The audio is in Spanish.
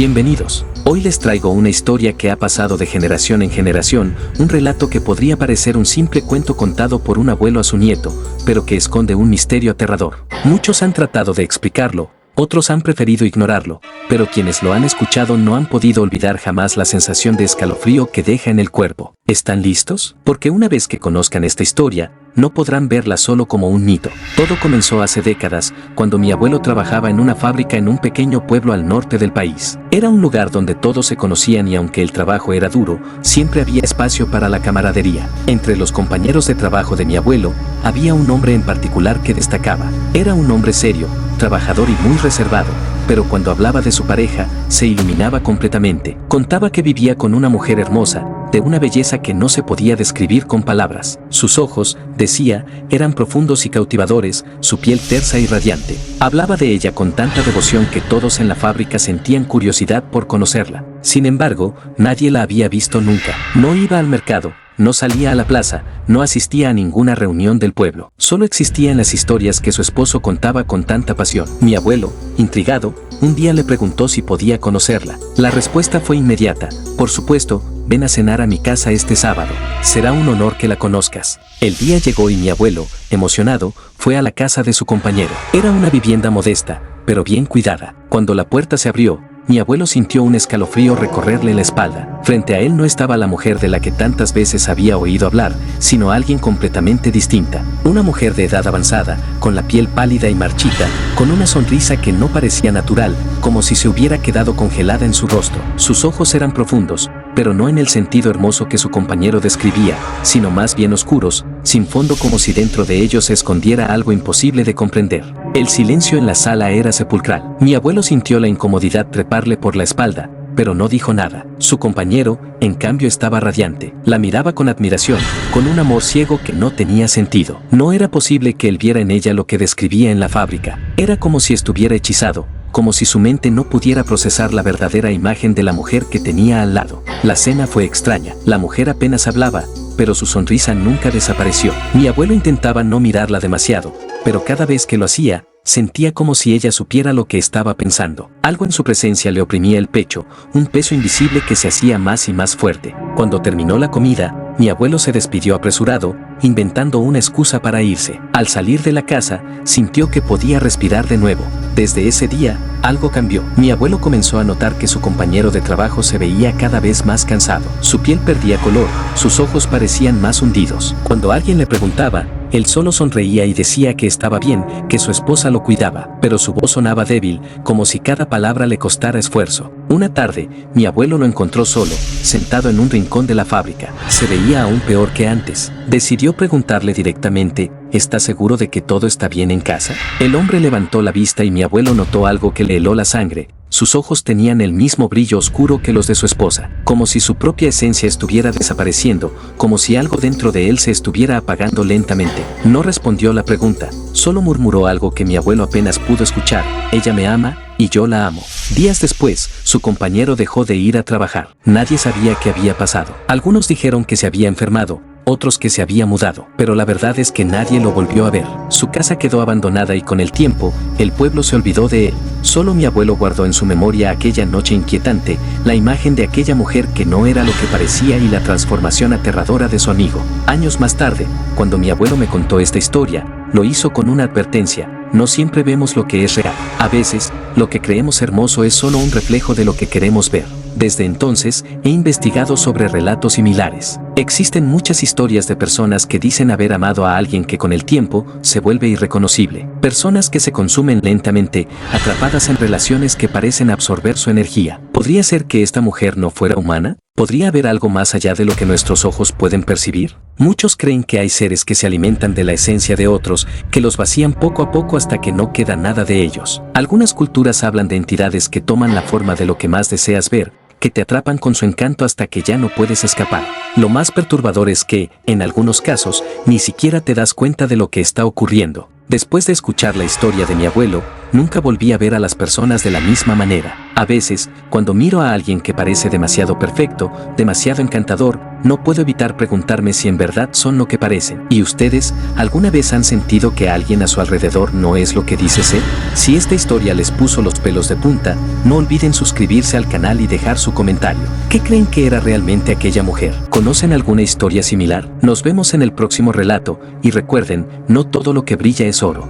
Bienvenidos. Hoy les traigo una historia que ha pasado de generación en generación, un relato que podría parecer un simple cuento contado por un abuelo a su nieto, pero que esconde un misterio aterrador. Muchos han tratado de explicarlo, otros han preferido ignorarlo, pero quienes lo han escuchado no han podido olvidar jamás la sensación de escalofrío que deja en el cuerpo. ¿Están listos? Porque una vez que conozcan esta historia, no podrán verla solo como un mito. Todo comenzó hace décadas, cuando mi abuelo trabajaba en una fábrica en un pequeño pueblo al norte del país. Era un lugar donde todos se conocían y aunque el trabajo era duro, siempre había espacio para la camaradería. Entre los compañeros de trabajo de mi abuelo, había un hombre en particular que destacaba. Era un hombre serio, trabajador y muy reservado, pero cuando hablaba de su pareja, se iluminaba completamente. Contaba que vivía con una mujer hermosa, de una belleza que no se podía describir con palabras. Sus ojos, decía, eran profundos y cautivadores, su piel tersa y radiante. Hablaba de ella con tanta devoción que todos en la fábrica sentían curiosidad por conocerla. Sin embargo, nadie la había visto nunca. No iba al mercado, no salía a la plaza, no asistía a ninguna reunión del pueblo. Solo existían las historias que su esposo contaba con tanta pasión. Mi abuelo, intrigado, un día le preguntó si podía conocerla. La respuesta fue inmediata: por supuesto, ven a cenar a mi casa este sábado. Será un honor que la conozcas. El día llegó y mi abuelo, emocionado, fue a la casa de su compañero. Era una vivienda modesta, pero bien cuidada. Cuando la puerta se abrió, mi abuelo sintió un escalofrío recorrerle la espalda. Frente a él no estaba la mujer de la que tantas veces había oído hablar, sino alguien completamente distinta. Una mujer de edad avanzada, con la piel pálida y marchita, con una sonrisa que no parecía natural, como si se hubiera quedado congelada en su rostro. Sus ojos eran profundos, pero no en el sentido hermoso que su compañero describía, sino más bien oscuros, sin fondo, como si dentro de ellos se escondiera algo imposible de comprender. El silencio en la sala era sepulcral. Mi abuelo sintió la incomodidad treparle por la espalda, pero no dijo nada. Su compañero, en cambio, estaba radiante. La miraba con admiración, con un amor ciego que no tenía sentido. No era posible que él viera en ella lo que describía en la fábrica. Era como si estuviera hechizado, como si su mente no pudiera procesar la verdadera imagen de la mujer que tenía al lado. La cena fue extraña. La mujer apenas hablaba, pero su sonrisa nunca desapareció. Mi abuelo intentaba no mirarla demasiado, pero cada vez que lo hacía, sentía como si ella supiera lo que estaba pensando. Algo en su presencia le oprimía el pecho, un peso invisible que se hacía más y más fuerte. Cuando terminó la comida, mi abuelo se despidió apresurado, inventando una excusa para irse. Al salir de la casa, sintió que podía respirar de nuevo. Desde ese día, algo cambió. Mi abuelo comenzó a notar que su compañero de trabajo se veía cada vez más cansado. Su piel perdía color, sus ojos parecían más hundidos. Cuando alguien le preguntaba, él solo sonreía y decía que estaba bien, que su esposa lo cuidaba, pero su voz sonaba débil, como si cada palabra le costara esfuerzo. Una tarde, mi abuelo lo encontró solo, sentado en un rincón de la fábrica. Se veía aún peor que antes. Decidió preguntarle directamente: ¿está seguro de que todo está bien en casa? El hombre levantó la vista y mi abuelo notó algo que le heló la sangre. Sus ojos tenían el mismo brillo oscuro que los de su esposa, como si su propia esencia estuviera desapareciendo, como si algo dentro de él se estuviera apagando lentamente. No respondió la pregunta, solo murmuró algo que mi abuelo apenas pudo escuchar: ella me ama y yo la amo. Días después, su compañero dejó de ir a trabajar. Nadie sabía qué había pasado. Algunos dijeron que se había enfermado, otros que se había mudado, pero la verdad es que nadie lo volvió a ver. Su casa quedó abandonada y con el tiempo, el pueblo se olvidó de él. Solo mi abuelo guardó en su memoria aquella noche inquietante, la imagen de aquella mujer que no era lo que parecía y la transformación aterradora de su amigo. Años más tarde, cuando mi abuelo me contó esta historia, lo hizo con una advertencia: no siempre vemos lo que es real. A veces, lo que creemos hermoso es solo un reflejo de lo que queremos ver. Desde entonces, he investigado sobre relatos similares. Existen muchas historias de personas que dicen haber amado a alguien que con el tiempo se vuelve irreconocible. Personas que se consumen lentamente, atrapadas en relaciones que parecen absorber su energía. ¿Podría ser que esta mujer no fuera humana? ¿Podría haber algo más allá de lo que nuestros ojos pueden percibir? Muchos creen que hay seres que se alimentan de la esencia de otros, que los vacían poco a poco hasta que no queda nada de ellos. Algunas culturas hablan de entidades que toman la forma de lo que más deseas ver, que te atrapan con su encanto hasta que ya no puedes escapar. Lo más perturbador es que, en algunos casos, ni siquiera te das cuenta de lo que está ocurriendo. Después de escuchar la historia de mi abuelo, nunca volví a ver a las personas de la misma manera. A veces, cuando miro a alguien que parece demasiado perfecto, demasiado encantador, no puedo evitar preguntarme si en verdad son lo que parecen. ¿Y ustedes, alguna vez han sentido que alguien a su alrededor no es lo que dice ser? Si esta historia les puso los pelos de punta, no olviden suscribirse al canal y dejar su comentario. ¿Qué creen que era realmente aquella mujer? ¿Conocen alguna historia similar? Nos vemos en el próximo relato, y recuerden, no todo lo que brilla es oro.